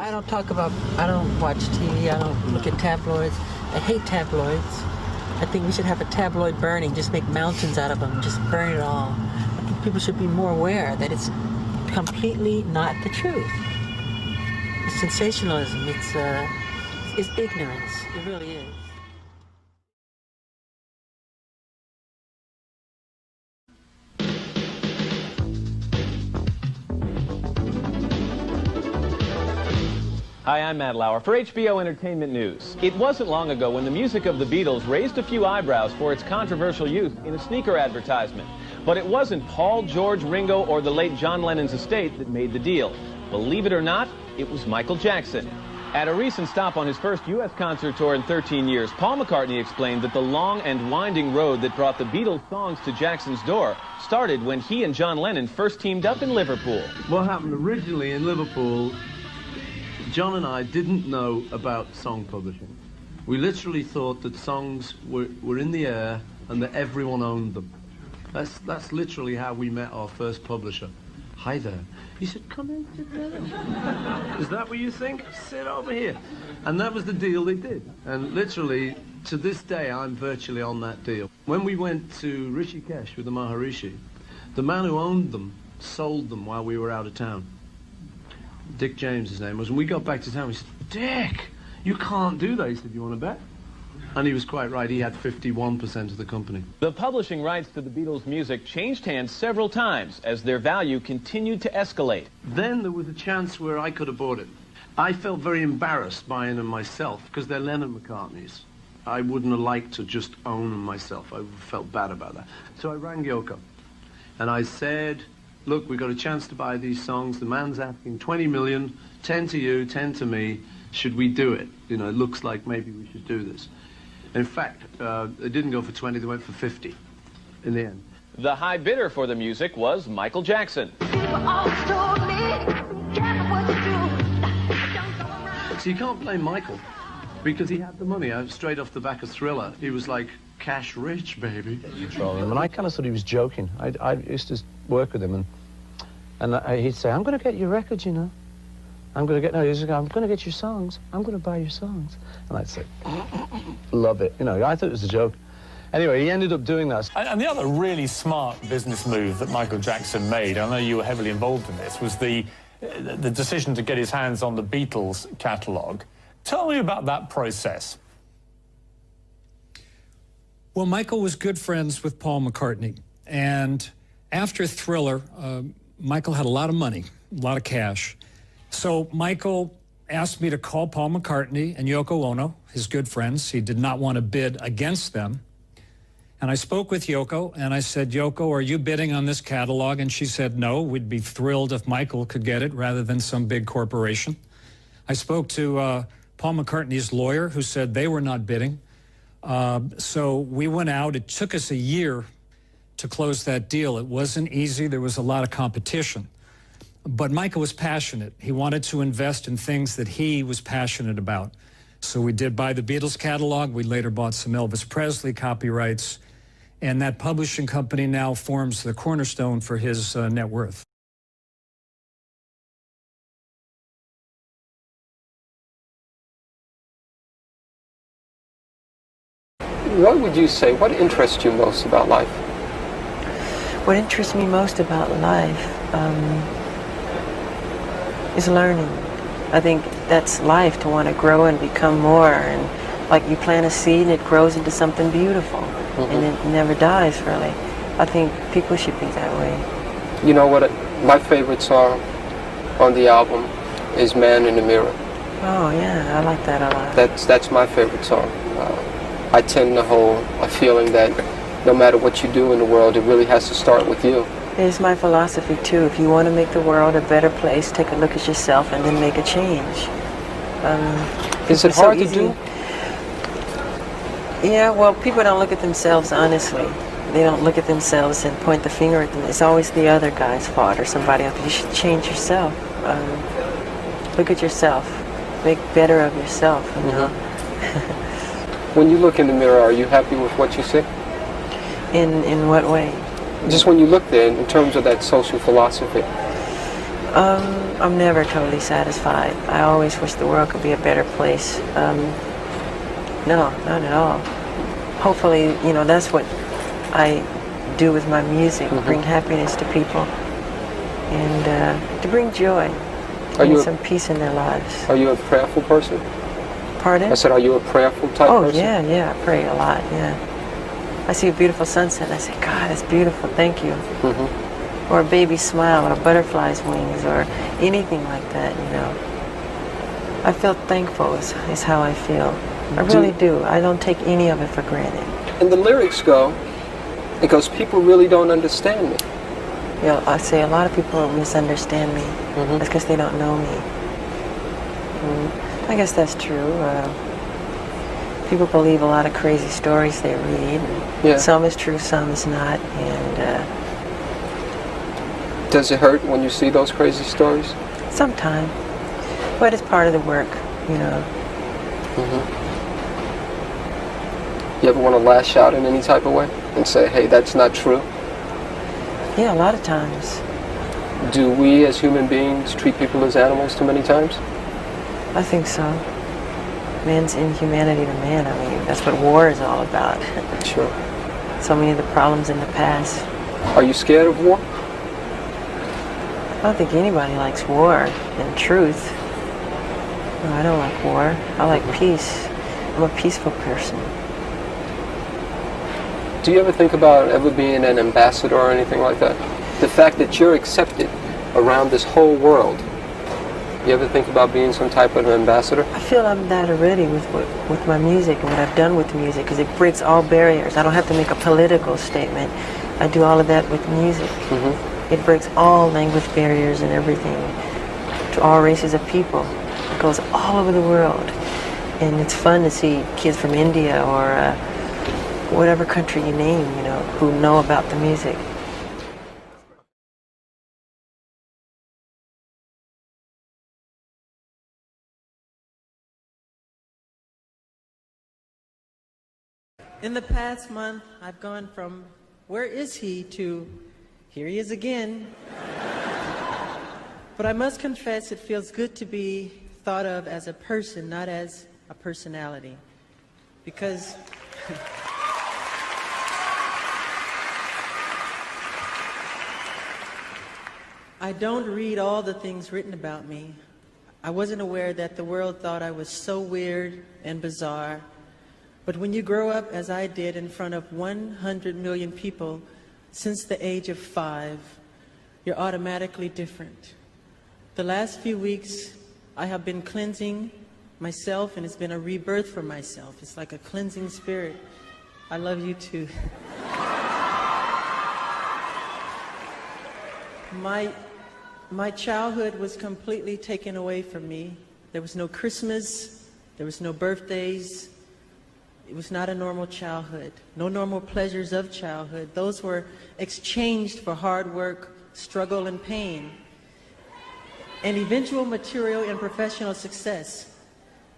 I don't watch TV, I don't look at tabloids. I hate tabloids. I think we should have a tabloid burning, just make mountains out of them, just burn it all. I think people should be more aware that it's completely not the truth. It's sensationalism, it's ignorance, it really is. Hi, I'm Matt Lauer for HBO Entertainment News. It wasn't long ago when the music of the Beatles raised a few eyebrows for its controversial use in a sneaker advertisement. But it wasn't Paul, George, Ringo, or the late John Lennon's estate that made the deal. Believe it or not, it was Michael Jackson. At a recent stop on his first U.S. concert tour in 13 years, Paul McCartney explained that the long and winding road that brought the Beatles songs to Jackson's door started when he and John Lennon first teamed up in Liverpool. What happened originally in Liverpool, John and I didn't know about song publishing. We literally thought that songs were in the air and that everyone owned them. That's literally how we met our first publisher. Hi there. He said, come in, sit down. Is that what you think? Sit over here. And that was the deal they did. And literally, to this day, I'm virtually on that deal. When we went to Rishikesh with the Maharishi, the man who owned them sold them while we were out of town. Dick James, his name was, and we got back to town. We said, Dick, you can't do that. He said, you want to bet? And he was quite right. He had 51% of the company. The publishing rights to the Beatles' music changed hands several times as their value continued to escalate. Then there was a chance where I could have bought it. I felt very embarrassed buying them myself because they're Lennon-McCartneys. I wouldn't have liked to just own them myself. I felt bad about that. So I rang Yoko, and I said, look, we got a chance to buy these songs. The man's asking 20 million, 10 to you, 10 to me. Should we do it? You know, it looks like maybe we should do this. In fact, they didn't go for 20, they went for 50 in the end. The high bidder for the music was Michael Jackson. So you can't blame Michael, because he had the money straight off the back of Thriller. He was like, cash rich, baby. And I kind of thought he was joking. I used to work with him, and he'd say, I'm going to get your records, you know. I'm going to get your songs. I'm going to buy your songs. And I'd say, love it. You know, I thought it was a joke. Anyway, he ended up doing that. And the other really smart business move that Michael Jackson made, I know you were heavily involved in this, was the decision to get his hands on the Beatles catalogue. Tell me about that process. Well, Michael was good friends with Paul McCartney. And after Thriller, Michael had a lot of money, a lot of cash. So Michael asked me to call Paul McCartney and Yoko Ono, his good friends. He did not want to bid against them. And I spoke with Yoko, and I said, Yoko, are you bidding on this catalog? And she said, no, we'd be thrilled if Michael could get it rather than some big corporation. I spoke to Paul McCartney's lawyer, who said they were not bidding. So we went out. It took us a year to close that deal. It wasn't easy. There was a lot of competition. But Michael was passionate. He wanted to invest in things that he was passionate about. So we did buy the Beatles catalog. We later bought some Elvis Presley copyrights. And that publishing company now forms the cornerstone for his net worth. What would you say, what interests you most about life? What interests me most about life is learning. I think that's life, to want to grow and become more. And like you plant a seed and it grows into something beautiful. And it never dies, really. I think people should be that way. You know what, my favorite song on the album is Man in the Mirror. Oh yeah, I like that a lot. That's my favorite song. I tend to hold a feeling that no matter what you do in the world, it really has to start with you. It's my philosophy too. If you want to make the world a better place, take a look at yourself and then make a change. Is it hard to do? Yeah, well, people don't look at themselves honestly. They don't look at themselves and point the finger at them. It's always the other guy's fault or somebody else. You should change yourself. Look at yourself. Make better of yourself, you know? When you look in the mirror, are you happy with what you see? In what way? Just when you look there, in terms of that social philosophy. I'm never totally satisfied. I always wish the world could be a better place. No, not at all. Hopefully, you know, that's what I do with my music, bring happiness to people and to bring joy, to bring some peace in their lives. Are you a prayerful person? Pardon? I said, are you a prayerful type person? Oh, yeah, I pray a lot, yeah. I see a beautiful sunset and I say, God, that's beautiful, thank you. Or a baby's smile, or a butterfly's wings, or anything like that, you know. I feel thankful is how I feel. I really do. I don't take any of it for granted. And the lyrics go, it goes, people really don't understand me. You know, I say a lot of people misunderstand me. That's because they don't know me. I guess that's true. People believe a lot of crazy stories they read. Yeah. Some is true, some is not. And does it hurt when you see those crazy stories? sometimes. But it's part of the work, you know. You ever want to lash out in any type of way and say, hey, that's not true? Yeah, a lot of times. Do we as human beings treat people as animals too many times? I think so. Man's inhumanity to man, I mean, that's what war is all about. Sure. So many of the problems in the past. Are you scared of war? I don't think anybody likes war, in truth. No, I don't like war. I like peace. I'm a peaceful person. Do you ever think about ever being an ambassador or anything like that? The fact that you're accepted around this whole world, you ever think about being some type of an ambassador? I feel I'm that already with my music and what I've done with music, because it breaks all barriers. I don't have to make a political statement. I do all of that with music. It breaks all language barriers and everything to all races of people. It goes all over the world. And it's fun to see kids from India or whatever country you name, you know, who know about the music. In the past month, I've gone from where is he to here he is again. But I must confess it feels good to be thought of as a person, not as a personality. Because I don't read all the things written about me. I wasn't aware that the world thought I was so weird and bizarre. But when you grow up, as I did, in front of 100 million people since the age of 5, you're automatically different. The last few weeks, I have been cleansing myself, and it's been a rebirth for myself. It's like a cleansing spirit. I love you too. My childhood was completely taken away from me. There was no Christmas, there was no birthdays. It was not a normal childhood, no normal pleasures of childhood. Those were exchanged for hard work, struggle, and pain, and eventual material and professional success.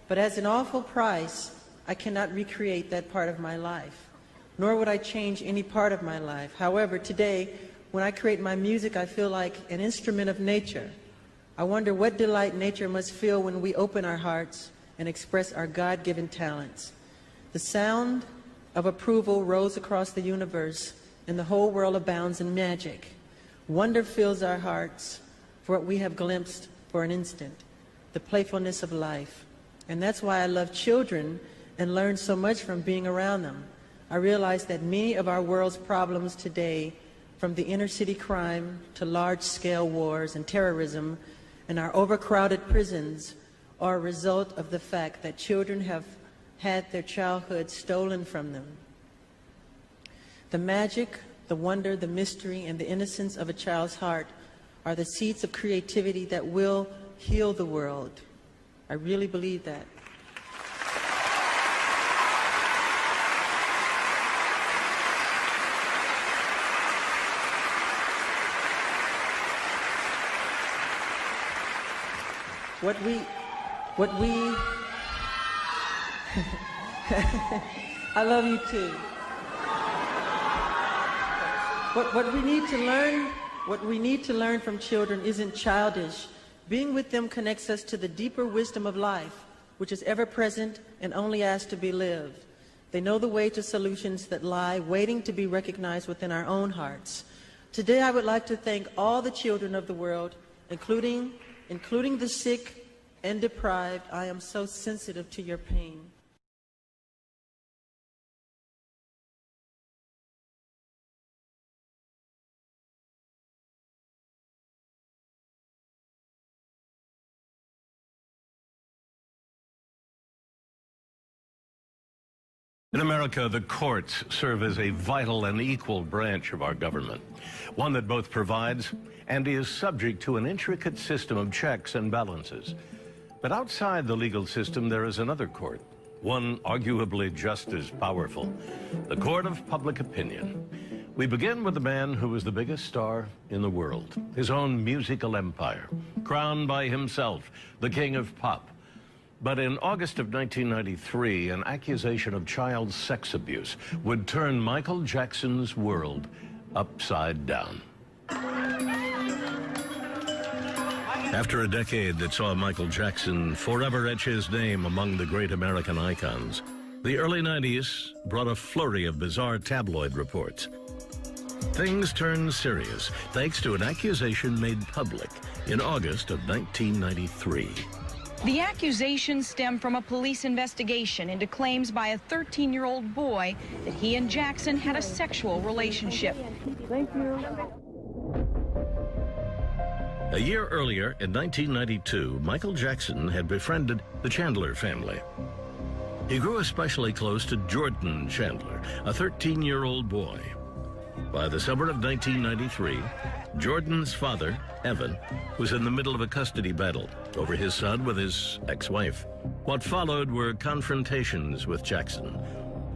But as an awful price, I cannot recreate that part of my life, nor would I change any part of my life. However, today, when I create my music, I feel like an instrument of nature. I wonder what delight nature must feel when we open our hearts and express our God-given talents. The sound of approval rolls across the universe, and the whole world abounds in magic. Wonder fills our hearts for what we have glimpsed for an instant, the playfulness of life. And that's why I love children and learn so much from being around them. I realize that many of our world's problems today, from the inner city crime to large-scale wars and terrorism and our overcrowded prisons, are a result of the fact that children have had their childhood stolen from them. The magic, the wonder, the mystery, and the innocence of a child's heart are the seeds of creativity that will heal the world. I really believe that. What we I love you too. What we need to learn What we need to learn from children isn't childish. Being with them connects us to the deeper wisdom of life, which is ever present and only asked to be lived. They know the way to solutions that lie waiting to be recognized within our own hearts. Today, I would like to thank all the children of the world, including the sick and deprived. I am so sensitive to your pain. In America, the courts serve as a vital and equal branch of our government, one that both provides and is subject to an intricate system of checks and balances. But outside the legal system, there is another court, one arguably just as powerful, the court of public opinion. We begin with the man who was the biggest star in the world, his own musical empire, crowned by himself, the king of pop. But in August of 1993, an accusation of child sex abuse would turn Michael Jackson's world upside down. After a decade that saw Michael Jackson forever etch his name among the great American icons, the early 90s brought a flurry of bizarre tabloid reports. Things turned serious thanks to an accusation made public in August of 1993. The accusation stemmed from a police investigation into claims by a 13-year-old boy that he and Jackson had a sexual relationship. Thank you. A year earlier, in 1992, Michael Jackson had befriended the Chandler family. He grew especially close to Jordan Chandler, a 13-year-old boy. By the summer of 1993, Jordan's father, Evan, was in the middle of a custody battle over his son with his ex-wife. What followed were confrontations with Jackson,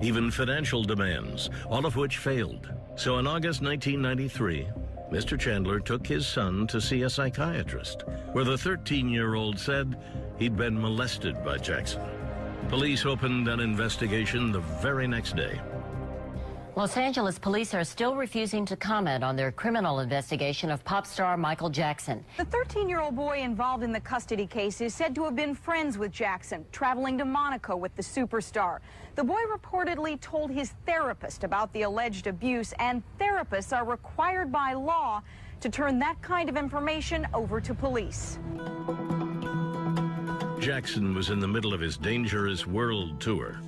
even financial demands, all of which failed. So in August 1993, Mr. Chandler took his son to see a psychiatrist, where the 13-year-old said he'd been molested by Jackson. Police opened an investigation the very next day. Los Angeles police are still refusing to comment on their criminal investigation of pop star Michael Jackson. The 13-year-old boy involved in the custody case is said to have been friends with Jackson, traveling to Monaco with the superstar. The boy reportedly told his therapist about the alleged abuse, and therapists are required by law to turn that kind of information over to police. Jackson was in the middle of his Dangerous World tour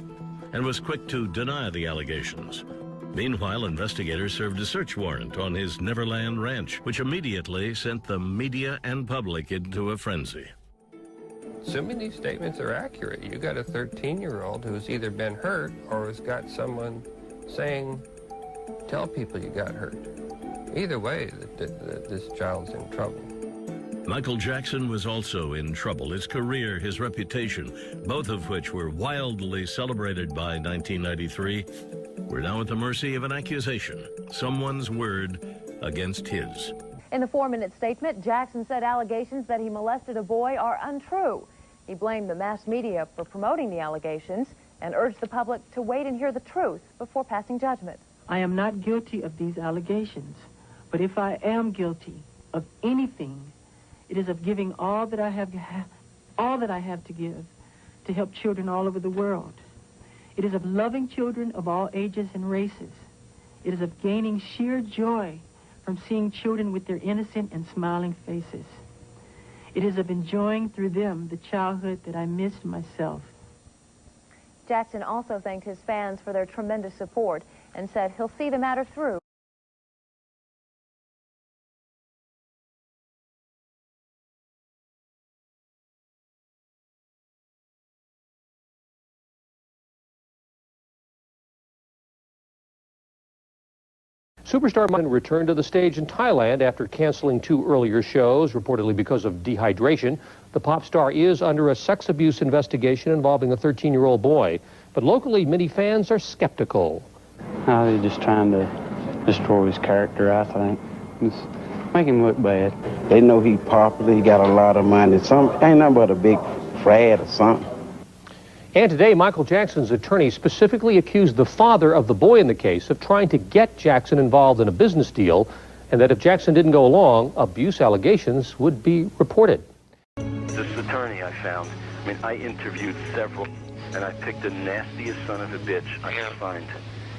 and was quick to deny the allegations. Meanwhile, investigators served a search warrant on his Neverland ranch, which immediately sent the media and public into a frenzy. Assuming these statements are accurate, you got a 13-year-old who's either been hurt or has got someone saying, tell people you got hurt. Either way, this child's in trouble. Michael Jackson was also in trouble. His career, his reputation, both of which were wildly celebrated by 1993, were now at the mercy of an accusation, someone's word against his. In the 4-minute statement, Jackson said allegations that he molested a boy are untrue. He blamed the mass media for promoting the allegations and urged the public to wait and hear the truth before passing judgment. I am not guilty of these allegations, but if I am guilty of anything, it is of giving all that I have to give to help children all over the world. It is of loving children of all ages and races. It is of gaining sheer joy from seeing children with their innocent and smiling faces. It is of enjoying through them the childhood that I missed myself. Jackson also thanked his fans for their tremendous support and said he'll see the matter through. Superstar Michael returned to the stage in Thailand after canceling 2 earlier shows, reportedly because of dehydration. The pop star is under a sex abuse investigation involving a 13-year-old boy. But locally, many fans are skeptical. They're just trying to destroy his character, I think. Just make him look bad. They know he's popular, he got a lot of money. Ain't nothing but a big fad or something. And today, Michael Jackson's attorney specifically accused the father of the boy in the case of trying to get Jackson involved in a business deal and that if Jackson didn't go along, abuse allegations would be reported. This attorney I found, I mean, I interviewed several, and I picked the nastiest son of a bitch I could find.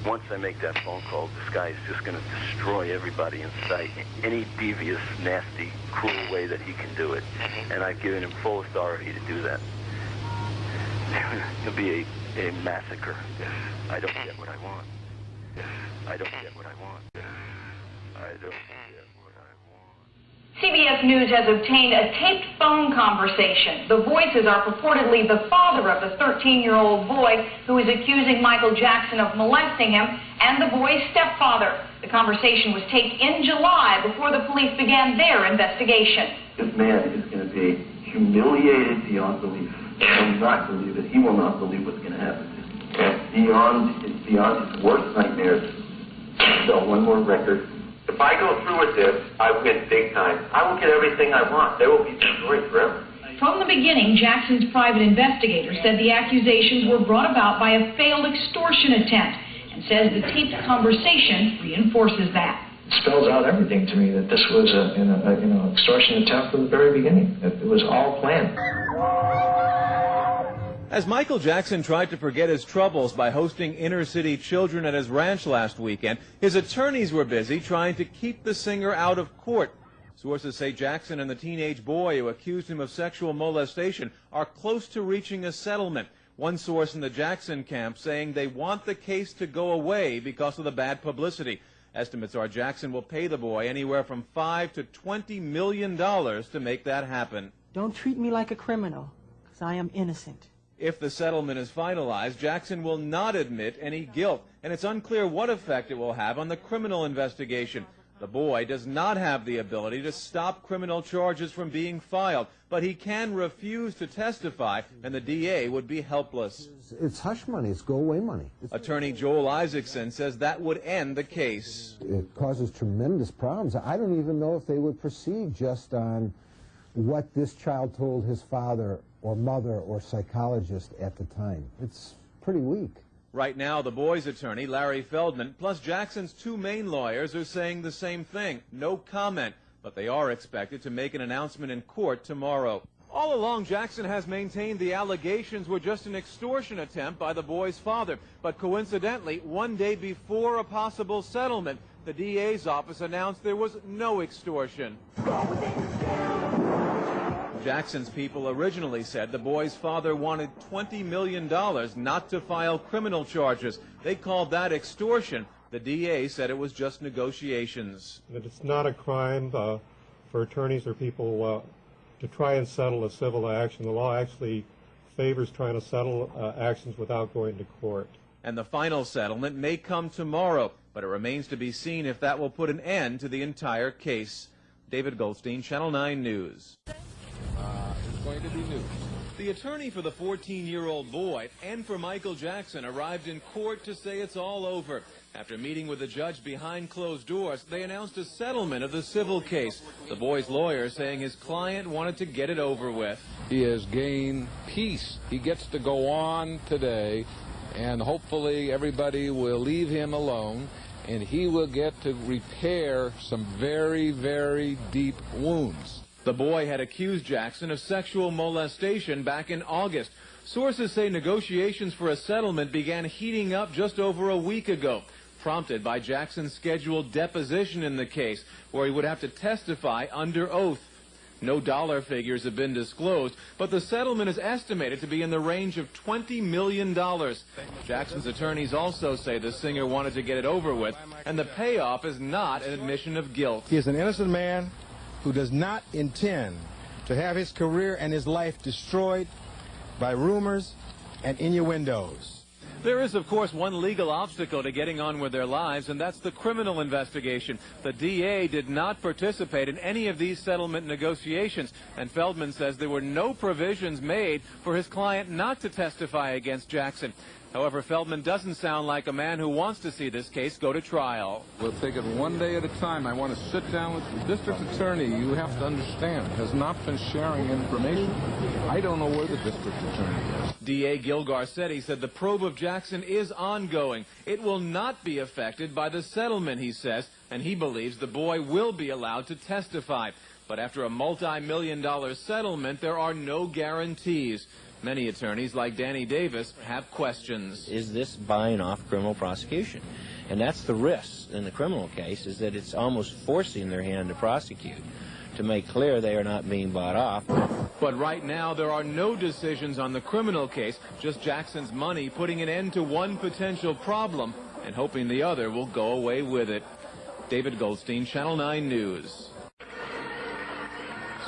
Once I make that phone call, this guy is just going to destroy everybody in sight. Any devious, nasty, cruel way that he can do it. And I've given him full authority to do that. There'll be a massacre if I don't get what I want. If I don't get what I want. I don't get what I want. CBS News has obtained a taped phone conversation. The voices are purportedly the father of the 13-year-old boy who is accusing Michael Jackson of molesting him and the boy's stepfather. The conversation was taped in July before the police began their investigation. This man is going to be humiliated beyond belief. He will not believe it. He will not believe what's going to happen to him. It's beyond his worst nightmares. So one more record. If I go through with this, I win big time. I will get everything I want. They will be destroyed forever. From the beginning, Jackson's private investigator said the accusations were brought about by a failed extortion attempt and says the taped conversation reinforces that. It spells out everything to me that this was an extortion attempt from the very beginning. It was all planned. As Michael Jackson tried to forget his troubles by hosting inner-city children at his ranch last weekend, his attorneys were busy trying to keep the singer out of court. Sources say Jackson and the teenage boy who accused him of sexual molestation are close to reaching a settlement. One source in the Jackson camp saying they want the case to go away because of the bad publicity. Estimates are Jackson will pay the boy anywhere from $5 to $20 million to make that happen. Don't treat me like a criminal, because I am innocent. If the settlement is finalized, Jackson will not admit any guilt, and it's unclear what effect it will have on the criminal investigation. The boy does not have the ability to stop criminal charges from being filed, but he can refuse to testify, and the DA would be helpless. It's hush money. It's go-away money. Attorney Joel Isaacson says that would end the case. It causes tremendous problems. I don't even know if they would proceed just on what this child told his father or mother or psychologist at the time. It's pretty weak. Right now, the boy's attorney, Larry Feldman, plus Jackson's two main lawyers are saying the same thing. No comment, but they are expected to make an announcement in court tomorrow. All along, Jackson has maintained the allegations were just an extortion attempt by the boy's father. But coincidentally, one day before a possible settlement, the DA's office announced there was no extortion. Jackson's people originally said the boy's father wanted $20 million not to file criminal charges. They called that extortion. The DA said it was just negotiations. That it's not a crime for attorneys or people to try and settle a civil action. The law actually favors trying to settle actions without going to court. And the final settlement may come tomorrow, but it remains to be seen if that will put an end to the entire case. David Goldstein, Channel 9 News. It's going to be news. The attorney for the 14-year-old boy and for Michael Jackson arrived in court to say it's all over. After meeting with the judge behind closed doors, they announced a settlement of the civil case. The boy's lawyer saying his client wanted to get it over with. He has gained peace. He gets to go on today, and hopefully everybody will leave him alone, and he will get to repair some very, very deep wounds. The boy had accused Jackson of sexual molestation back in August. Sources say negotiations for a settlement began heating up just over a week ago, prompted by Jackson's scheduled deposition in the case, where he would have to testify under oath. No dollar figures have been disclosed, but the settlement is estimated to be in the range of $20 million. Jackson's attorneys also say the singer wanted to get it over with, and the payoff is not an admission of guilt. He is an innocent man who does not intend to have his career and his life destroyed by rumors and innuendos. There is, of course, one legal obstacle to getting on with their lives, and that's the criminal investigation. The DA did not participate in any of these settlement negotiations, and Feldman says there were no provisions made for his client not to testify against Jackson. However, Feldman doesn't sound like a man who wants to see this case go to trial. We'll take it one day at a time. I want to sit down with the district attorney. You have to understand, has not been sharing information. I don't know where the district attorney is. DA Gil Garcetti said the probe of Jackson is ongoing. It will not be affected by the settlement, he says, and he believes the boy will be allowed to testify. But after a multi-million-dollar settlement, there are no guarantees. Many attorneys, like Danny Davis, have questions. Is this buying off criminal prosecution? And that's the risk in the criminal case, is that it's almost forcing their hand to prosecute, to make clear they are not being bought off. But right now, there are no decisions on the criminal case, just Jackson's money putting an end to one potential problem and hoping the other will go away with it. David Goldstein, Channel 9 News.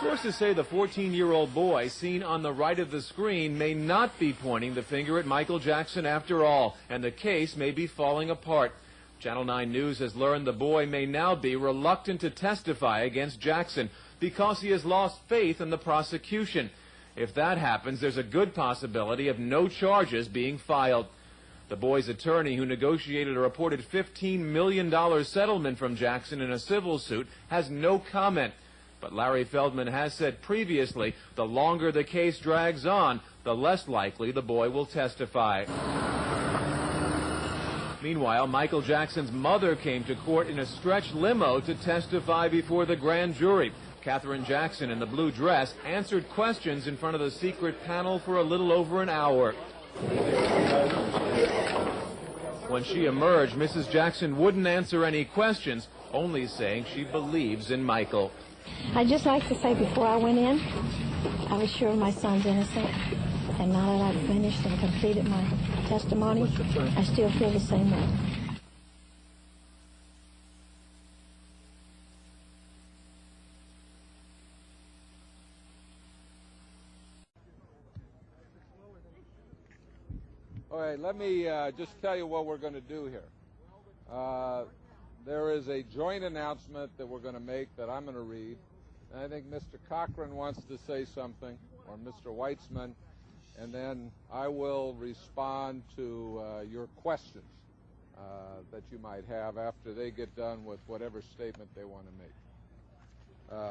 Sources say the 14-year-old boy seen on the right of the screen may not be pointing the finger at Michael Jackson after all, and the case may be falling apart. Channel 9 News has learned the boy may now be reluctant to testify against Jackson because he has lost faith in the prosecution. If that happens, there's a good possibility of no charges being filed. The boy's attorney, who negotiated a reported $15 million settlement from Jackson in a civil suit, has no comment. But Larry Feldman has said previously, the longer the case drags on, the less likely the boy will testify. Meanwhile, Michael Jackson's mother came to court in a stretch limo to testify before the grand jury. Katherine Jackson, in the blue dress, answered questions in front of the secret panel for a little over an hour. When she emerged, Mrs. Jackson wouldn't answer any questions, only saying she believes in Michael. I'd just like to say before I went in, I was sure my son's innocent. And now that I've finished and completed my testimony, I still feel the same way. All right, let me just tell you what we're going to do here. There is a joint announcement that we're going to make that I'm going to read. And I think Mr. Cochran wants to say something, or Mr. Weitzman, and then I will respond to your questions that you might have after they get done with whatever statement they want to make.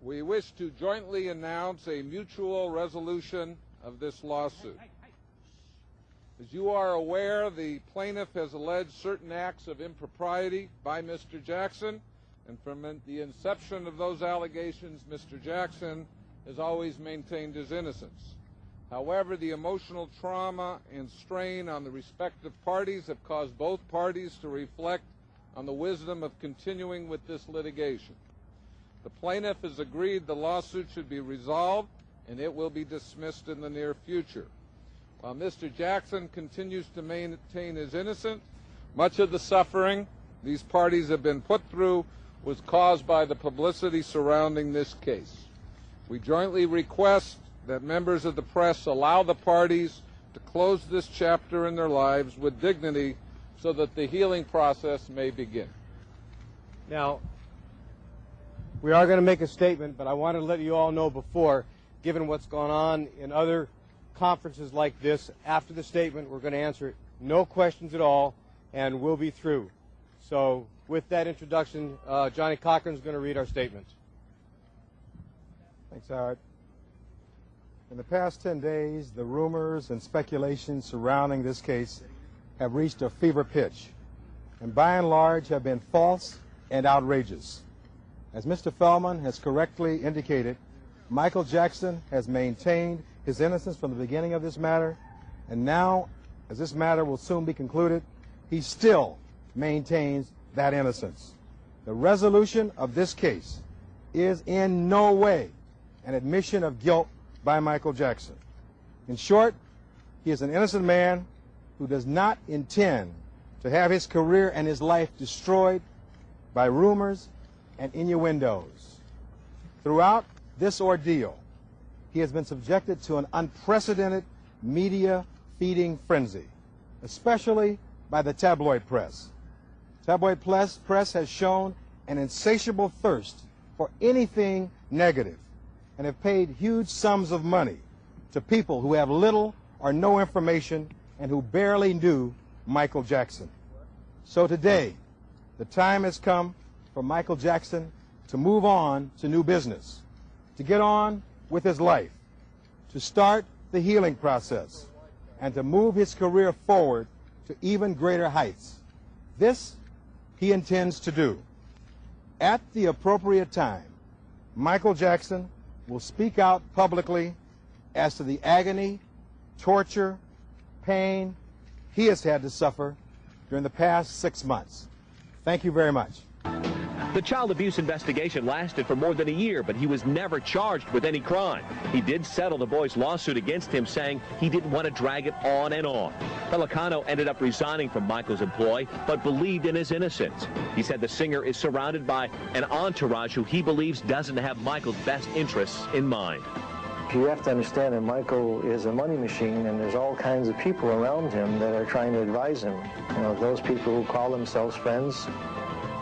We wish to jointly announce a mutual resolution of this lawsuit. As you are aware, the plaintiff has alleged certain acts of impropriety by Mr. Jackson, and from the inception of those allegations, Mr. Jackson has always maintained his innocence. However, the emotional trauma and strain on the respective parties have caused both parties to reflect on the wisdom of continuing with this litigation. The plaintiff has agreed the lawsuit should be resolved, and it will be dismissed in the near future. While Mr. Jackson continues to maintain his innocence, much of the suffering these parties have been put through was caused by the publicity surrounding this case. We jointly request that members of the press allow the parties to close this chapter in their lives with dignity so that the healing process may begin. Now, we are going to make a statement, but I want to let you all know before, given what's gone on in other conferences like this, after the statement, we're going to answer no questions at all, and we'll be through. So with that introduction, Johnny Cochran's going to read our statement. Thanks, Howard. In the past 10 days, the rumors and speculation surrounding this case have reached a fever pitch, and by and large have been false and outrageous. As Mr. Feldman has correctly indicated, Michael Jackson has maintained his innocence from the beginning of this matter, and now, as this matter will soon be concluded, he still maintains that innocence. The resolution of this case is in no way an admission of guilt by Michael Jackson. In short, he is an innocent man who does not intend to have his career and his life destroyed by rumors and innuendos. Throughout this ordeal, he has been subjected to an unprecedented media feeding frenzy, especially by the tabloid press. Tabloid press has shown an insatiable thirst for anything negative and have paid huge sums of money to people who have little or no information and who barely knew Michael Jackson. So today, the time has come for Michael Jackson to move on to new business, to get on with his life, to start the healing process, and to move his career forward to even greater heights. This he intends to do. At the appropriate time, Michael Jackson will speak out publicly as to the agony, torture, pain he has had to suffer during the past 6 months. Thank you very much. The child abuse investigation lasted for more than a year, but he was never charged with any crime. He did settle the boy's lawsuit against him, saying he didn't want to drag it on and on. Pelicano ended up resigning from Michael's employ, but believed in his innocence. He said the singer is surrounded by an entourage who he believes doesn't have Michael's best interests in mind. You have to understand that Michael is a money machine, and there's all kinds of people around him that are trying to advise him. You know, those people who call themselves friends,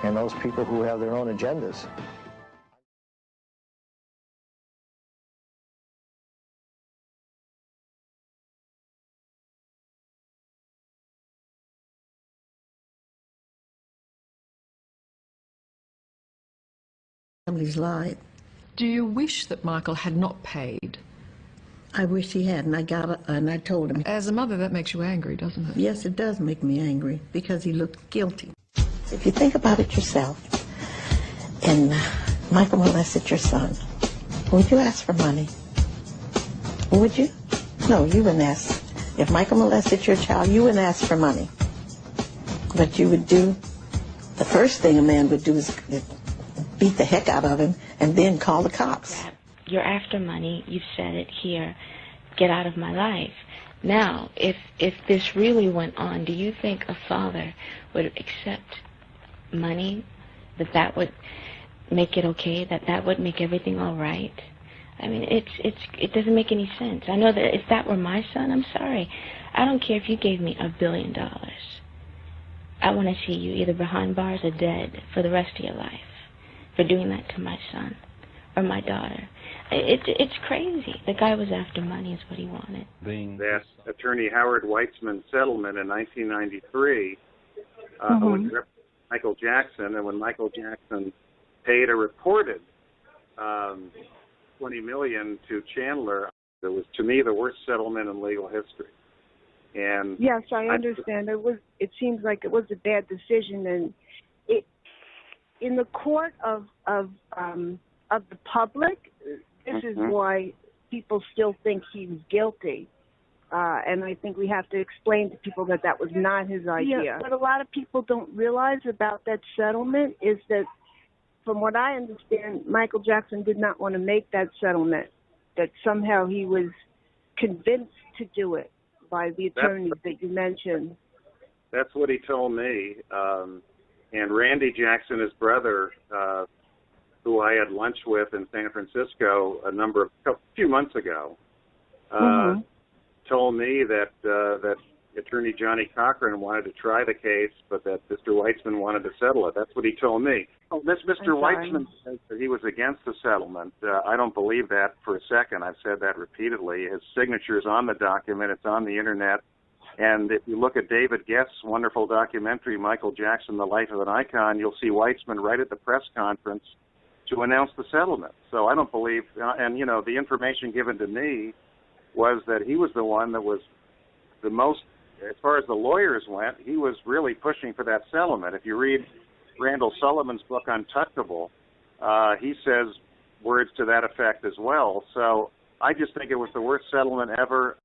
and those people who have their own agendas. Somebody's lied. Do you wish that Michael had not paid? I wish he had, and I told him. As a mother, that makes you angry, doesn't it? Yes, it does make me angry, because he looked guilty. If you think about it yourself, and Michael molested your son, would you ask for money? Would you? No, you wouldn't ask. If Michael molested your child, you wouldn't ask for money. But you would do, the first thing a man would do is beat the heck out of him and then call the cops. You're after money, you've said it here, get out of my life. Now, if this really went on, do you think a father would accept money, that would make it okay, that would make everything all right? I mean, it doesn't make any sense. I know that if that were my son, I'm sorry. I don't care if you gave me $1 billion. I want to see you either behind bars or dead for the rest of your life for doing that to my son or my daughter. It's crazy. The guy was after money is what he wanted. That attorney Howard Weitzman settlement in 1993 with Michael Jackson, and when Michael Jackson paid a reported $20 million to Chandler, it was, to me, the worst settlement in legal history. And yes, I understand. It seems like it was a bad decision, and it in the court of the public, this is why people still think he was guilty. And I think we have to explain to people that that was not his idea. Yeah, what a lot of people don't realize about that settlement is that, from what I understand, Michael Jackson did not want to make that settlement, that somehow he was convinced to do it by the attorneys that you mentioned. That's what he told me. And Randy Jackson, his brother, who I had lunch with in San Francisco a few months ago, told me that that attorney Johnny Cochran wanted to try the case, but that Mr. Weitzman wanted to settle it. That's what he told me. Oh, Mr. Weitzman says that he was against the settlement. I don't believe that for a second. I've said that repeatedly. His signature is on the document. It's on the Internet. And if you look at David Guest's wonderful documentary, Michael Jackson, The Life of an Icon, you'll see Weitzman right at the press conference to announce the settlement. So I don't believe, and you know, the information given to me was that he was the one that was the most, as far as the lawyers went, he was really pushing for that settlement. If you read Randall Sullivan's book Untouchable, he says words to that effect as well. So I just think it was the worst settlement ever.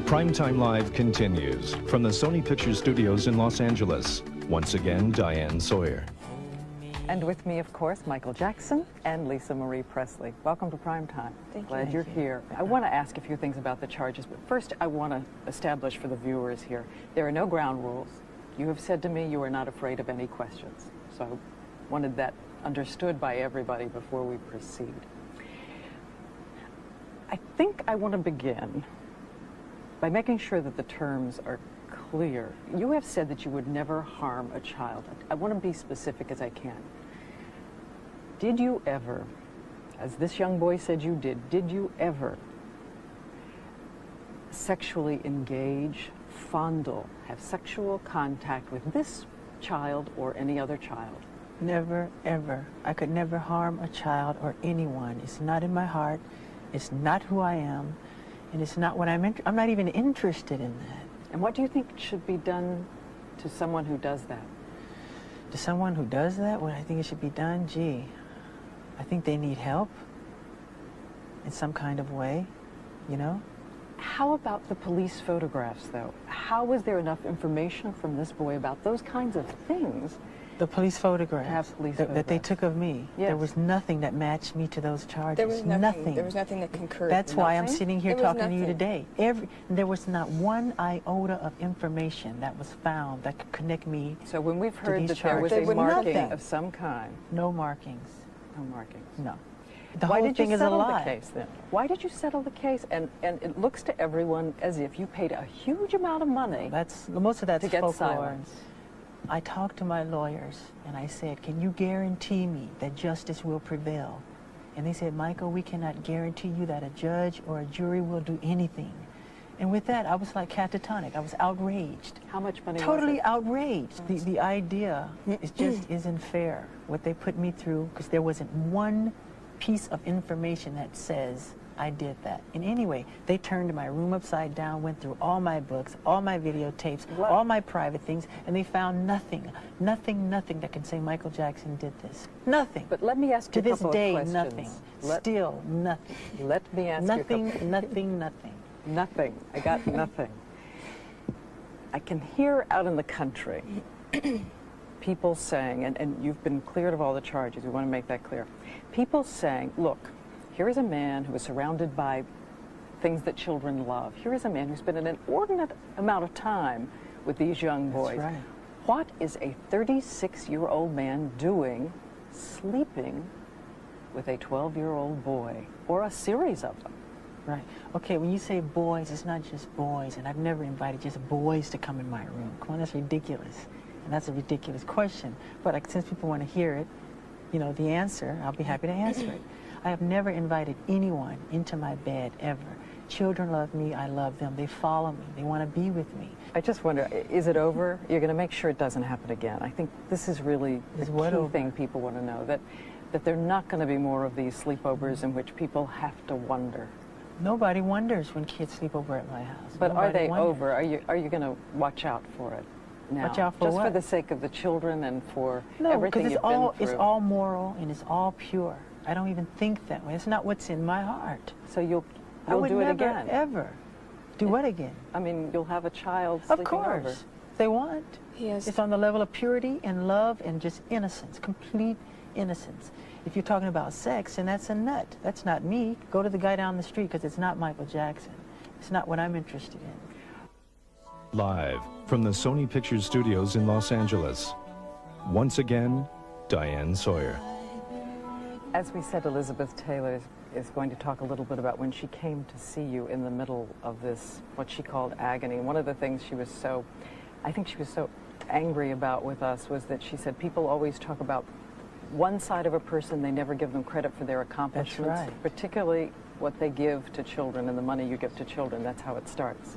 Primetime Live continues from the Sony Pictures Studios in Los Angeles. Once again, Diane Sawyer. And with me, of course, Michael Jackson and Lisa Marie Presley. Welcome to Primetime. Glad you're here. I want to ask a few things about the charges, but first I want to establish for the viewers here, there are no ground rules. You have said to me you are not afraid of any questions. So I wanted that understood by everybody before we proceed. I think I want to begin by making sure that the terms are clear. You have said that you would never harm a child. I want to be specific as I can. Did you ever, as this young boy said you did you ever sexually engage, fondle, have sexual contact with this child or any other child? Never, ever. I could never harm a child or anyone. It's not in my heart. It's not who I am. And it's not what I'm not even interested in that. And what do you think should be done to someone who does that? To someone who does that, what I think it should be done, gee, I think they need help in some kind of way, you know? How about the police photographs, though? How was there enough information from this boy about those kinds of things? The police photographs that they took of me. Yes. There was nothing that matched me to those charges. There was nothing. There was nothing that concurred. That's why I'm sitting here talking to you nothing. today. There was not one iota of information that was found that could connect me. So when we've heard these that there was charges. a marking Nothing. of some kind. No markings. No markings. No. The Why whole did thing you is a settle lie. the case then? Why did you settle the case? And it looks to everyone as if you paid a huge amount of money. Most of that's to get folklore. silence. I talked to my lawyers and I said, can you guarantee me that justice will prevail? And they said, Michael, we cannot guarantee you that a judge or a jury will do anything. And with that, I was like catatonic. I was outraged. How much money Totally was it? outraged. The idea is just isn't fair, what they put me through, because there wasn't one piece of information that says I did that. And anyway, they turned my room upside down, went through all my books, all my videotapes, all my private things, and they found nothing that can say Michael Jackson did this. Nothing. But let me ask you to a this couple day, of questions. nothing. Still nothing. Let me ask you a couple. Nothing. Nothing. I got nothing. I can hear out in the country people saying, and you've been cleared of all the charges, we want to make that clear. People saying, look, here is a man who is surrounded by things that children love. Here is a man who's been an inordinate amount of time with these young boys. That's right. What is a 36-year-old man doing sleeping with a 12-year-old boy, or a series of them? Right. Okay, when you say boys, it's not just boys, and I've never invited just boys to come in my room. Come on, that's ridiculous. And that's a ridiculous question. But since people want to hear it, you know, the answer, I'll be happy to answer it. I have never invited anyone into my bed, ever. Children love me, I love them. They follow me, they want to be with me. I just wonder, is it over? You're going to make sure it doesn't happen again. I think this is really the key thing people want to know, that there are not going to be more of these sleepovers in which people have to wonder. Nobody wonders when kids sleep over at my house. But Nobody are they wonders. over? Are you going to watch out for it now? Watch out for just what? for the sake of the children and for No, everything because you've been through? it's all moral and it's all pure. I don't even think that way. It's not what's in my heart. So you'll I would do it never, again? ever. Do what again? I mean, you'll have a child Of sleeping course. over. If they want. It's on the level of purity and love and just innocence, complete innocence. If you're talking about sex, and that's a nut. That's not me. Go to the guy down the street, because it's not Michael Jackson. It's not what I'm interested in. Live from the Sony Pictures Studios in Los Angeles. Once again, Diane Sawyer. As we said, Elizabeth Taylor is going to talk a little bit about when she came to see you in the middle of this, what she called agony. And one of the things I think she was so angry about with us was that she said people always talk about one side of a person, they never give them credit for their accomplishments, That's right. particularly what they give to children and the money you give to children. That's how it starts.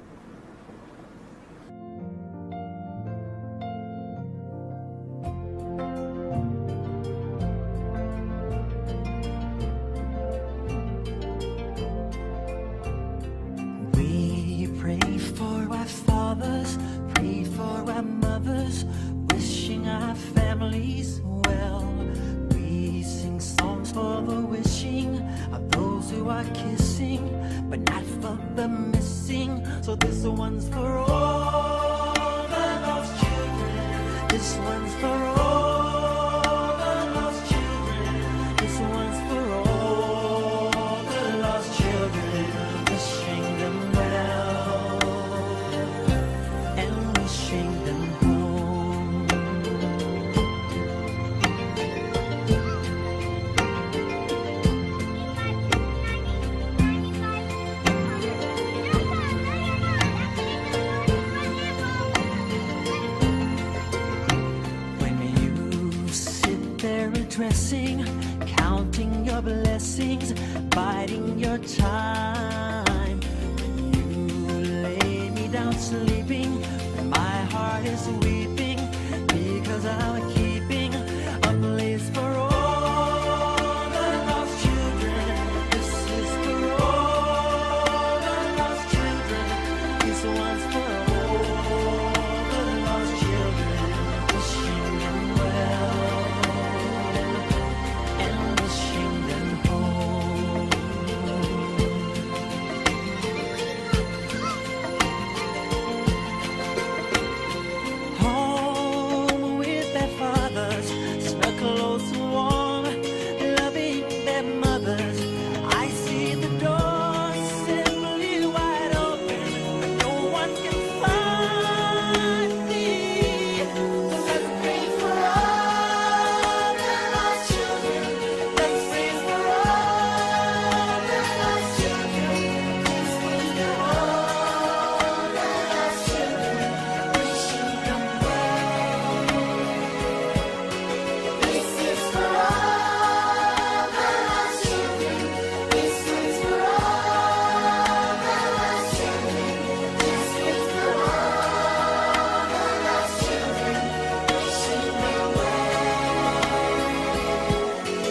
We pray for our fathers, pray for our mothers, wishing our families well. We sing songs for the wishing of those who are kissing, but not for the missing. So this one's for all the lost children. This one's for all the lost children. This one's for all the lost children. Wishing them well and wishing them home. dressing, counting your blessings, biding your time. When you lay me down sleeping, my heart is weeping because I'm keeping a place for all the lost children. This is for all the lost children. This one's for all the lost children. Wishing them well and wishing them home. Home with their fathers, snug, close, warm, loving their mothers. I see the door simply wide open, but no one can find me. Let's pray for all the lost children. Let's pray for all the lost children. Let's pray for all the lost children. Wishing them well. This is for all the lost children. This is for all the lost children. This is for all the lost children. Wishing them well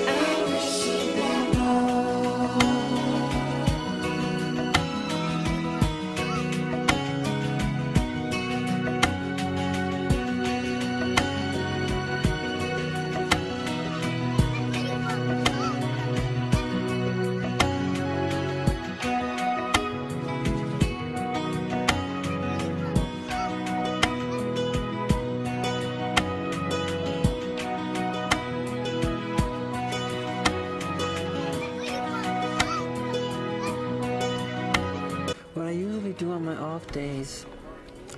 and wishing them home. What I usually do on my off days,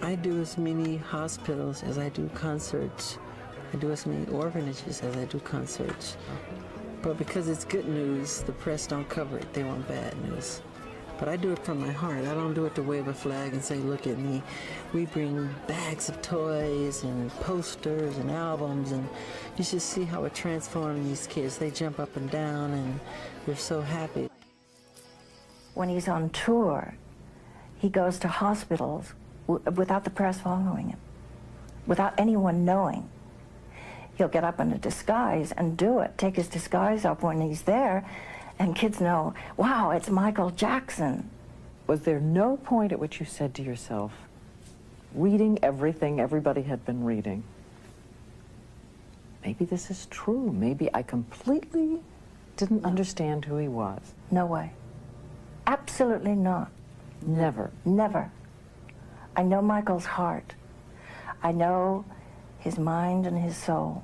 I do as many hospitals as I do concerts. I do as many orphanages as I do concerts. But because it's good news, the press don't cover it. They want bad news. But I do it from my heart. I don't do it to wave a flag and say, look at me. We bring bags of toys and posters and albums, and you should see how it transforms these kids. They jump up and down, and they're so happy. When he's on tour, he goes to hospitals without the press following him, without anyone knowing. He'll get up in a disguise and do it, take his disguise off when he's there, and kids know, wow, it's Michael Jackson. Was there no point at which you said to yourself, reading everything everybody had been reading, maybe this is true, maybe I completely didn't understand who he was? No way. Absolutely not. Never. Never. I know Michael's heart. I know his mind and his soul.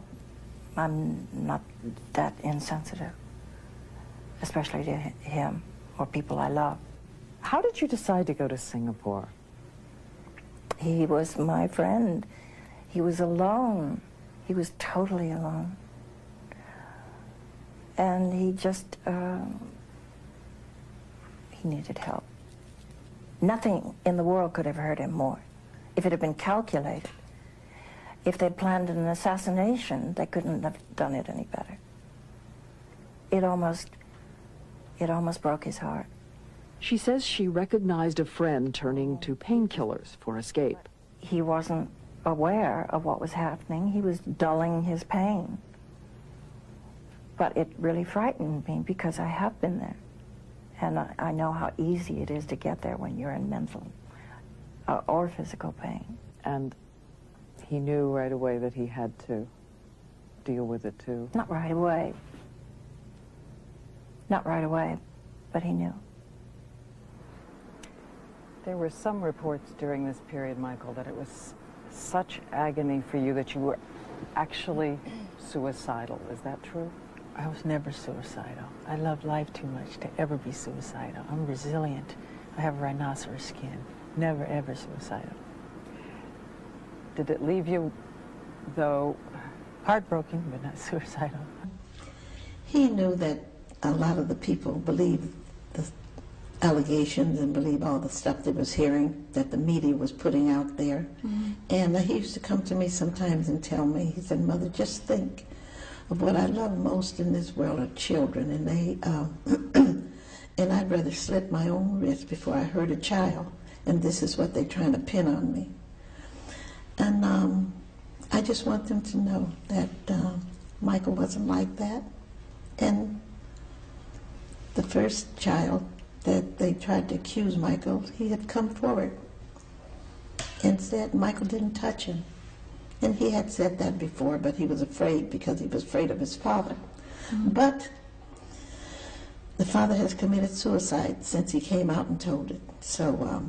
I'm not that insensitive, especially to him or people I love. How did you decide to go to Singapore? He was my friend. He was alone. He was totally alone. And he just, he needed help. Nothing in the world could have hurt him more. If it had been calculated, if they'd planned an assassination, they couldn't have done it any better. It almost broke his heart. She says she recognized a friend turning to painkillers for escape. He wasn't aware of what was happening. He was dulling his pain. But it really frightened me because I have been there. And I know how easy it is to get there when you're in mental or physical pain. And he knew right away that he had to deal with it too. Not right away. Not right away, but he knew. There were some reports during this period, Michael, that it was such agony for you that you were actually suicidal. Is that true? I was never suicidal. I love life too much to ever be suicidal. I'm resilient. I have rhinoceros skin. Never, ever suicidal. Did it leave you, though, heartbroken, but not suicidal? He knew that a lot of the people believed the allegations and believed all the stuff they was hearing that the media was putting out there. And he used to come to me sometimes and tell me, he said, Mother, just think of what I love most in this world are children, and they, and I'd rather slit my own wrist before I hurt a child, and this is what they're trying to pin on me. And I just want them to know that Michael wasn't like that, and the first child that they tried to accuse Michael, he had come forward and said Michael didn't touch him. And he had said that before, but he was afraid because he was afraid of his father. But the father has committed suicide since he came out and told it. So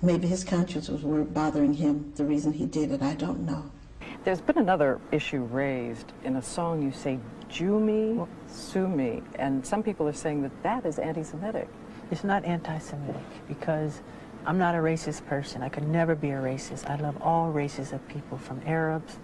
maybe his conscience was bothering him, the reason he did it, I don't know. There's been another issue raised. In a song you say, "Jew me, sue me," and some people are saying that that is anti-Semitic. It's not anti-Semitic because I'm not a racist person. I could never be a racist. I love all races of people, from Arabs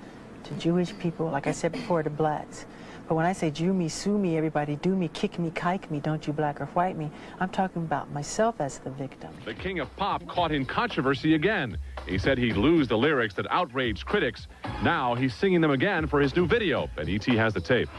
to Jewish people, like I said before, to blacks. But when I say Jew me, sue me, everybody do me, kick me, kike me, don't you black or white me, I'm talking about myself as the victim. The king of pop caught in controversy again. He said he'd lose the lyrics that outraged critics. Now he's singing them again for his new video, and E.T. has the tape.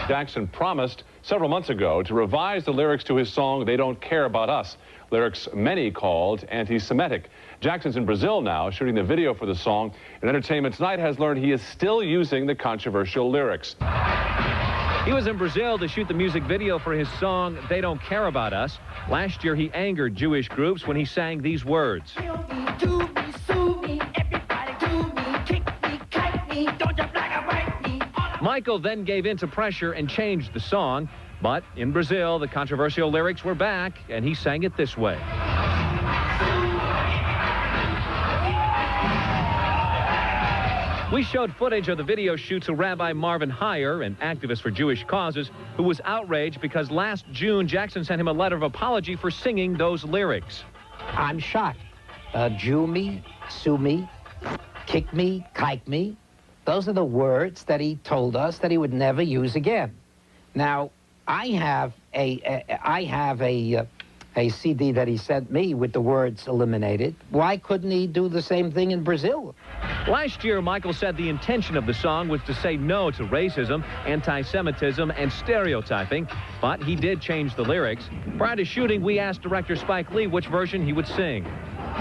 Jackson promised several months ago to revise the lyrics to his song, "They Don't Care About Us," lyrics many called anti-Semitic. Jackson's in Brazil now, shooting the video for the song, and Entertainment Tonight has learned he is still using the controversial lyrics. He was in Brazil to shoot the music video for his song, "They Don't Care About Us." Last year, he angered Jewish groups when he sang these words. Michael then gave in to pressure and changed the song. But in Brazil, the controversial lyrics were back, and he sang it this way. We showed footage of the video shoot to Rabbi Marvin Heyer, an activist for Jewish causes, who was outraged because last June, Jackson sent him a letter of apology for singing those lyrics. I'm shocked. Jew me, sue me, kick me, kike me. Those are the words that he told us that he would never use again. Now, I have a CD that he sent me with the words eliminated. Why couldn't he do the same thing in Brazil? Last year, Michael said the intention of the song was to say no to racism, anti-Semitism, and stereotyping, but he did change the lyrics. Prior to shooting, we asked director Spike Lee which version he would sing.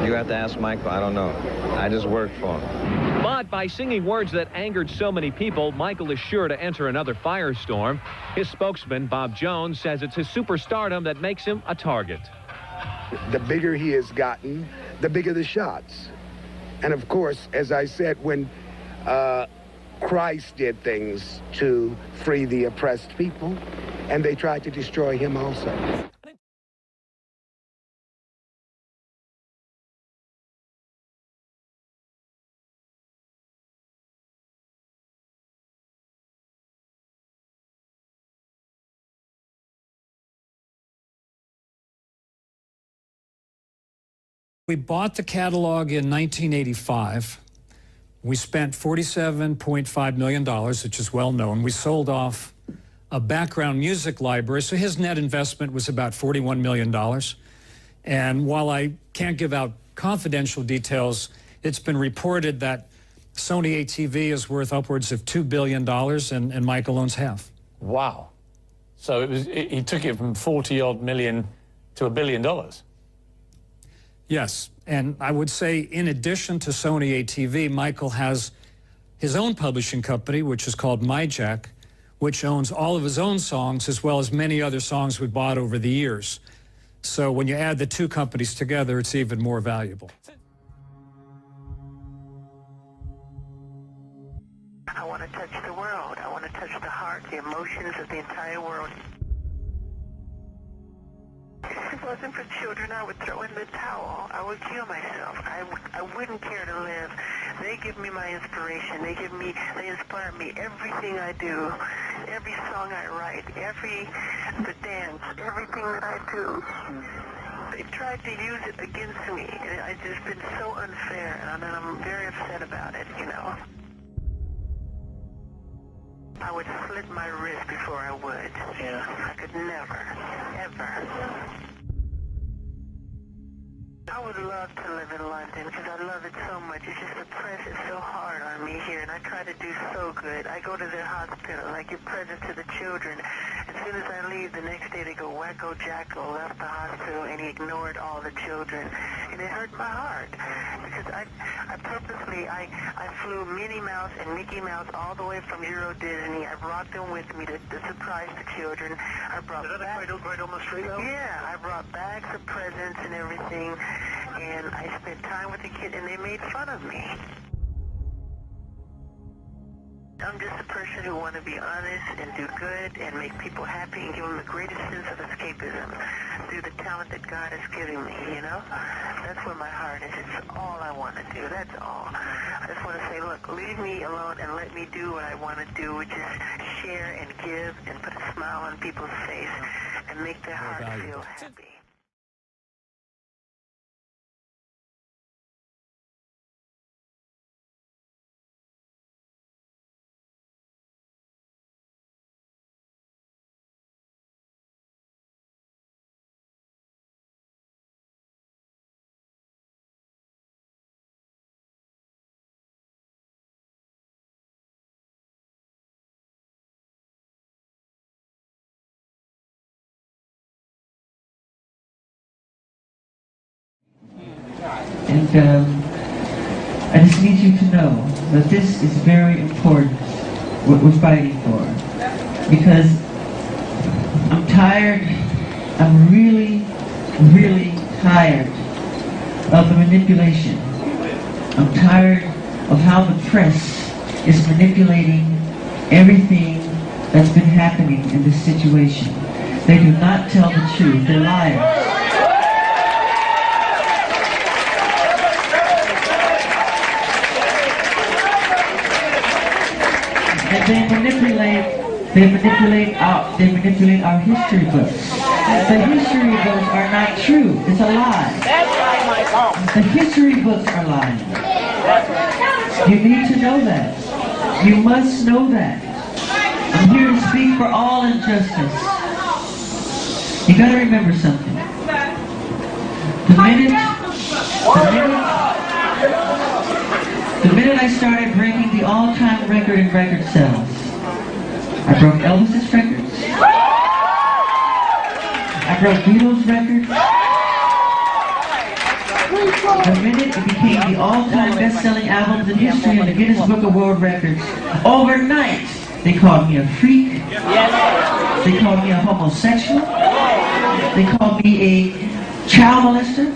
You have to ask Michael. I don't know. I just work for him. But by singing words that angered so many people, Michael is sure to enter another firestorm. His spokesman, Bob Jones, says it's his superstardom that makes him a target. The bigger he has gotten, the bigger the shots. And of course, as I said, when Christ did things to free the oppressed people, and they tried to destroy him also. We bought the catalog in 1985. We spent $47.5 million, which is well known. We sold off a background music library, so his net investment was about $41 million. And while I can't give out confidential details, it's been reported that Sony ATV is worth upwards of $2 billion, and Michael owns half. Wow. So he took it from 40-odd million to $1 billion. Yes, and I would say in addition to Sony ATV, Michael has his own publishing company, which is called MyJack, which owns all of his own songs as well as many other songs we bought over the years. So when you add the two companies together, it's even more valuable. I want to touch the world. I want to touch the heart, the emotions of the entire world. If it wasn't for children, I would throw in the towel. I would kill myself. I wouldn't care to live. They give me my inspiration. They inspire me. Everything I do, every song I write, the dance, everything that I do. They tried to use it against me, and it's just been so unfair, and I'm very upset about it, you know. I would slit my wrist before I would. Yeah. I could never, ever. I would love to to live in London because I love it so much. It's just the press is so hard on me here, and I try to do so good. I go to their hospital, I give presents to the children. As soon as I leave, the next day they go, Wacko Jacko left the hospital and he ignored all the children. And it hurt my heart because I purposely, I flew Minnie Mouse and Mickey Mouse all the way from Euro Disney. I brought them with me to surprise the children. I brought bags. Right on the street now? Yeah, I brought bags of presents and everything, and I spent time with the kid, and they made fun of me. I'm just a person who want to be honest and do good and make people happy and give them the greatest sense of escapism through the talent that God has given me, you know? That's where my heart is. It's all I want to do. That's all. I just want to say, look, leave me alone and let me do what I want to do, which is share and give and put a smile on people's face and make their hearts feel happy. And I just need you to know that this is very important, what we're fighting for. Because I'm tired, I'm really, really tired of the manipulation. I'm tired of how the press is manipulating everything that's been happening in this situation. They do not tell the truth, they're liars. And they manipulate our history books. The history books are not true. It's a lie. That's right, Michael. The history books are lying. You need to know that. You must know that. I'm here to speak for all injustice. You gotta remember something. The minute I started breaking the all-time record in record sales, I broke Elvis's records. I broke Beatles' records. The minute it became the all-time best-selling albums in history in the Guinness Book of World Records, overnight they called me a freak. They called me a homosexual. They called me a child molester.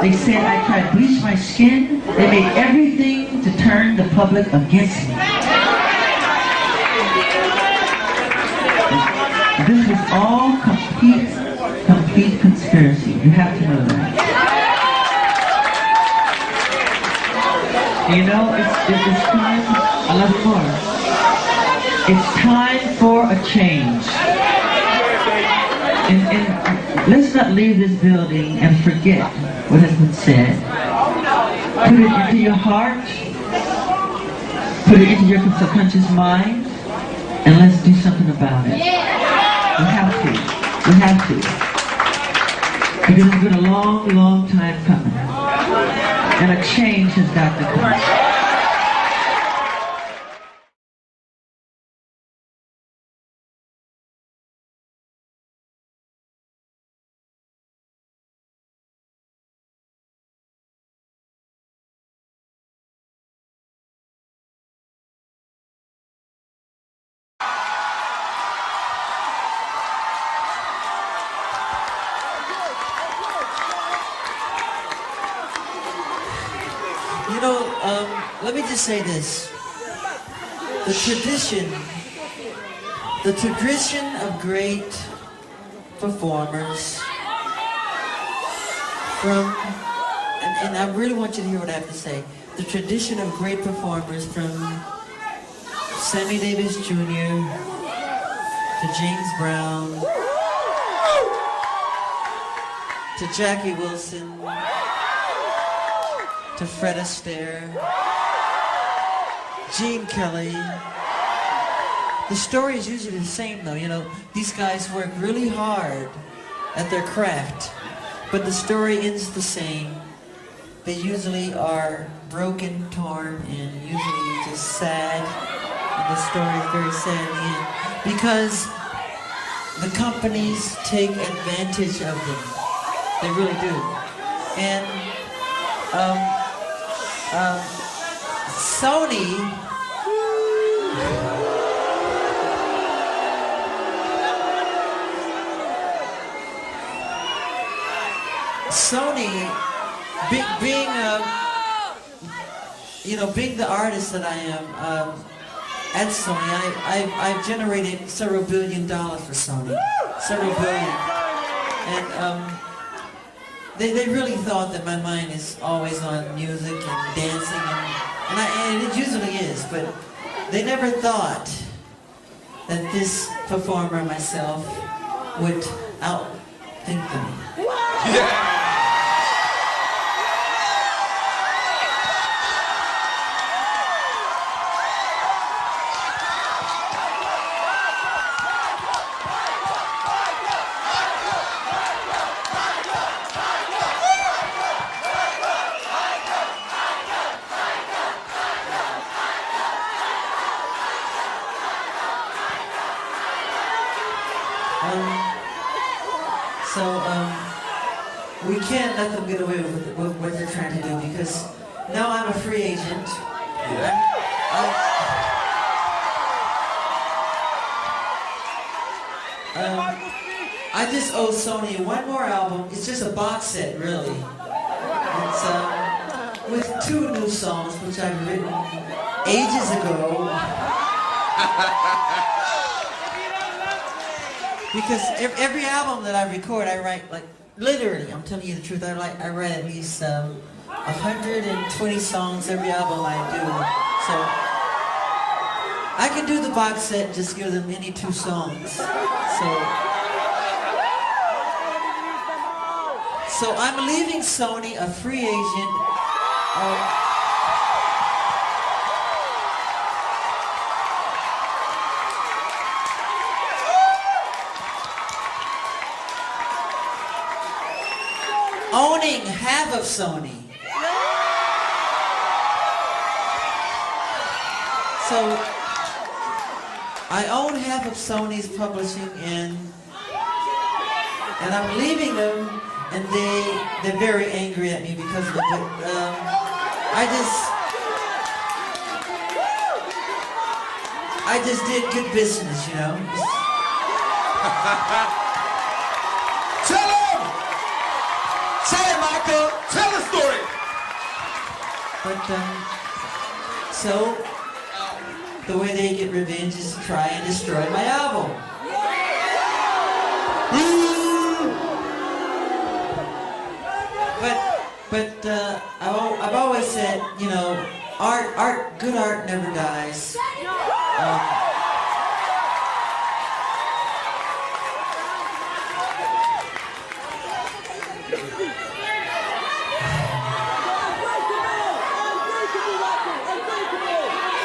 They said I tried to bleach my skin. They made everything to turn the public against me. This was all complete conspiracy. You have to know that. You know, it's time. I love you more. It's time for a change. And let's not leave this building and forget what has been said. Put it into your heart. Put it into your subconscious mind. And let's do something about it. We have to. We have to. Because it's been a long, long time coming. And a change has got to come. You know, let me just say this. The tradition of great performers from, and I really want you to hear what I have to say. The tradition of great performers from Sammy Davis Jr. to James Brown to Jackie Wilson to Fred Astaire, Gene Kelly. The story is usually the same though, you know. These guys work really hard at their craft, but the story ends the same. they usually are broken, torn, and usually just sad. And the story is very sad in the end. Because the companies take advantage of them. They really do. And Sony, being the artist that I am, at Sony, I've generated several $1 billion for Sony, several billion, and they really thought that my mind is always on music and dancing, and it usually is, but they never thought that this performer, myself, would outthink them. Yeah. We can't let them get away with what they're trying to do, because now I'm a free agent. I just owe Sony one more album. It's just a box set, really. It's with 2 new songs, which I've written ages ago. Because every album that I record, I write, like, literally, I'm telling you the truth, I write at least 120 songs every album I do. So I can do the box set and just give them any 2 songs. So I'm leaving Sony a free agent. Owning half of Sony. So I own half of Sony's publishing, and I'm leaving them, and they're very angry at me because of it. But I just did good business, you know. Say it, Michael. Tell the story. But, so, the way they get revenge is to try and destroy my album. But I've always said, you know, good art never dies.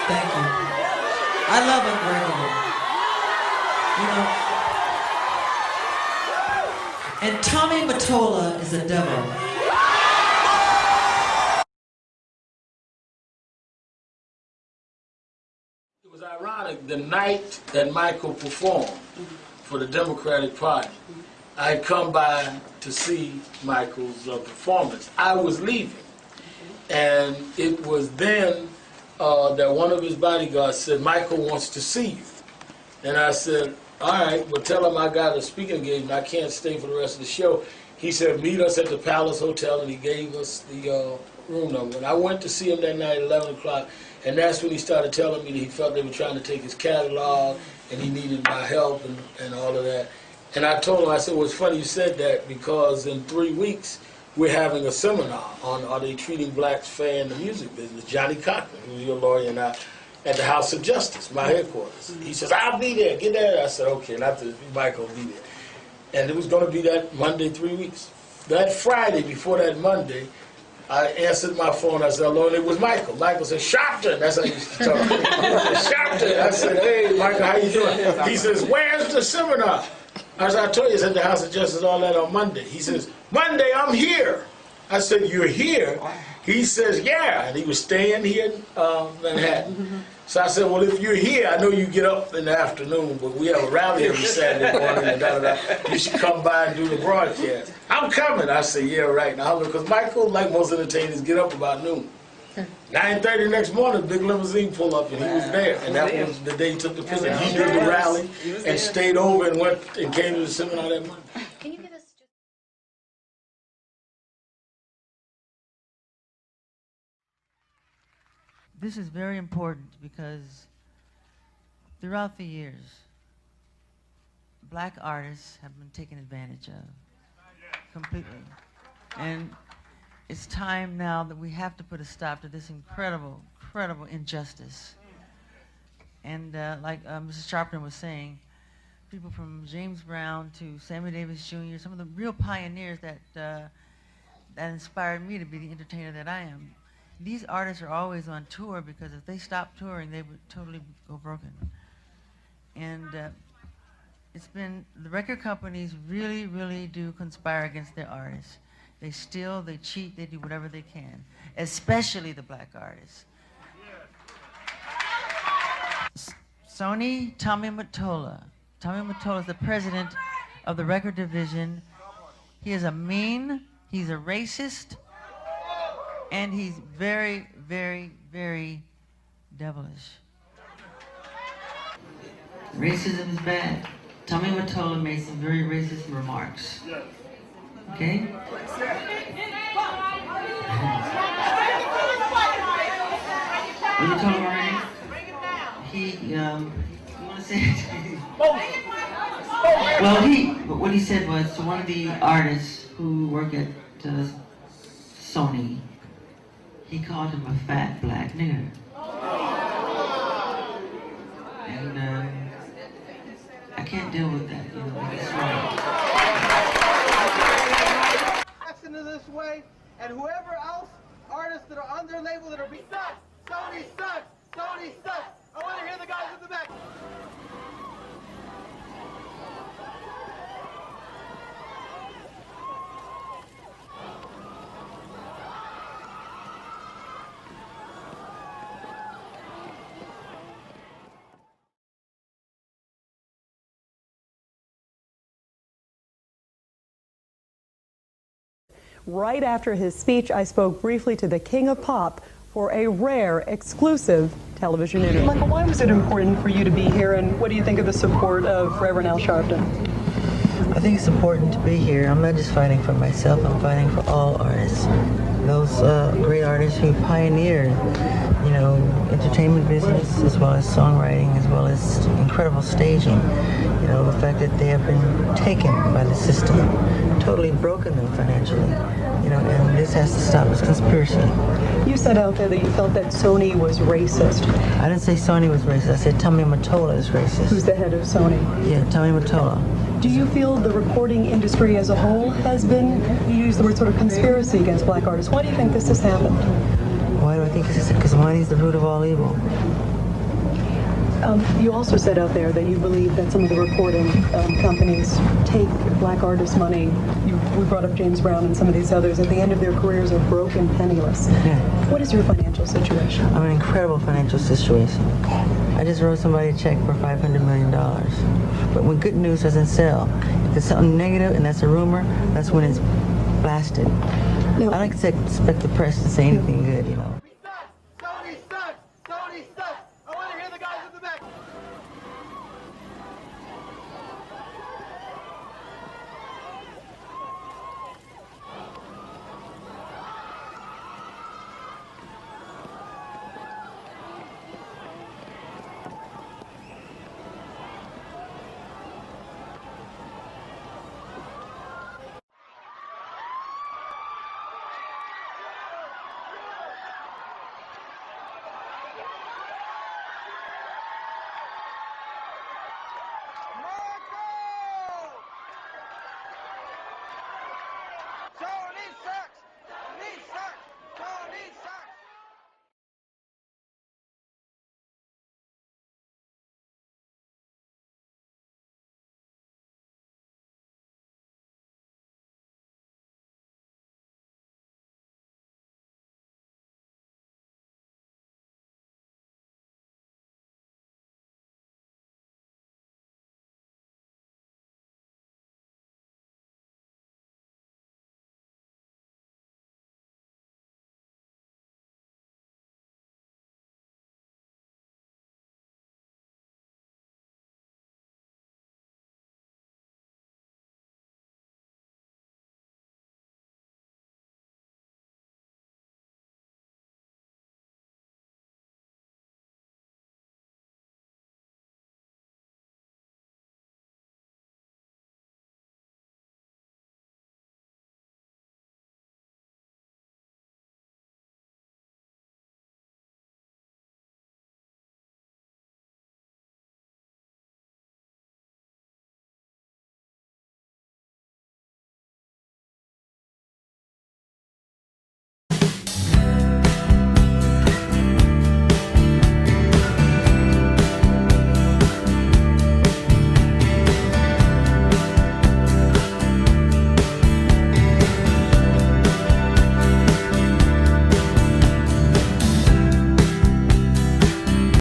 Thank you. I love Unbreakable. You know. And Tommy Mottola is a devil. It was ironic, the night that Michael performed for the Democratic Party, I had come by to see Michael's performance. I was leaving, and it was then that one of his bodyguards said, "Michael wants to see you." And I said, "All right, well, tell him I got a speaking engagement. I can't stay for the rest of the show." He said, "Meet us at the Palace Hotel," and he gave us the room number. And I went to see him that night at 11 o'clock, and that's when he started telling me that he felt they were trying to take his catalog, and he needed my help and all of that. And I told him, I said, "Well, it's funny you said that, because in 3 weeks, we're having a seminar on are they treating blacks fair in the music business. Johnny Cochran, who's your lawyer, and I, at the House of Justice, my headquarters. He says, "I'll be there, get there." I said, "Okay," and I said, "Michael will be there." And it was going to be that Monday, 3 weeks. That Friday, before that Monday, I answered my phone. I said, "Hello," and it was Michael. Michael said, "Sharpton." That's how he used to talk. "Sharpton." I said, "Hey, Michael, how you doing?" He says, "Where's the seminar?" I said, "I told you it's at the House of Justice, all that on Monday." He says, "Monday, I'm here." I said, you're here? He says, yeah. And he was staying here in Manhattan. So I said, well, if you're here, I know you get up in the afternoon, but we have a rally every Saturday morning, and da-da-da. You should come by and do the broadcast. I'm coming. I said, yeah, right. Now, because Michael, like most entertainers, get up about noon. 9:30 next morning, big limousine pulled up, and he was there. And that was the day he took the picture. He did the rally and stayed over and went and came to the seminar that Monday. Can you give us just... This is very important because throughout the years, black artists have been taken advantage of completely. And it's time now that we have to put a stop to this incredible, incredible injustice. And like Mrs. Sharpton was saying, people from James Brown to Sammy Davis Jr., some of the real pioneers that, that inspired me to be the entertainer that I am. These artists are always on tour because if they stopped touring, they would totally go broken. And it's been, the record companies really, really do conspire against their artists. They steal, they cheat, they do whatever they can, especially the black artists. Sony, Tommy Mottola. Tommy Mottola is the president of the record division. He is a mean, he's a racist, and he's very, very, very devilish. Racism is bad. Tommy Mottola made some very racist remarks. Okay? What you told him already? He, you want to say it? Well, what he said was to one of the artists who work at Sony, he called him a fat black nigger. And I can't deal with that, you know, it's wrong. Into this way, and whoever else, artists that are on their label that are being sucks, Sony sucks, Sony sucks. I want to hear the guys in the back. Right after his speech, I spoke briefly to the King of Pop for a rare, exclusive television interview. Michael, why was it important for you to be here, and what do you think of the support of Reverend Al Sharpton? I think it's important to be here. I'm not just fighting for myself, I'm fighting for all artists. Those great artists who pioneered, you know, entertainment business, as well as songwriting, as well as incredible staging. You know, the fact that they have been taken by the system, totally broken them financially. You know, and this has to stop. It's conspiracy. You said out there that you felt that Sony was racist. I didn't say Sony was racist. I said Tommy Mottola is racist. Who's the head of Sony? Yeah, Tommy Mottola. Do you feel the recording industry as a whole has been, you use the word sort of conspiracy against black artists. Why do you think this has happened? Why do I think this is? Because money is the root of all evil. You also said out there that you believe that some of the recording companies take black artists' money. We brought up James Brown and some of these others. At the end of their careers are broke and penniless. Yeah. What is your financial situation? I'm in an incredible financial situation. I just wrote somebody a check for $500 million. But when good news doesn't sell, if there's something negative and that's a rumor, that's when it's blasted. No. I don't expect the press to say anything good, you know. Sony sucks! Sony sucks!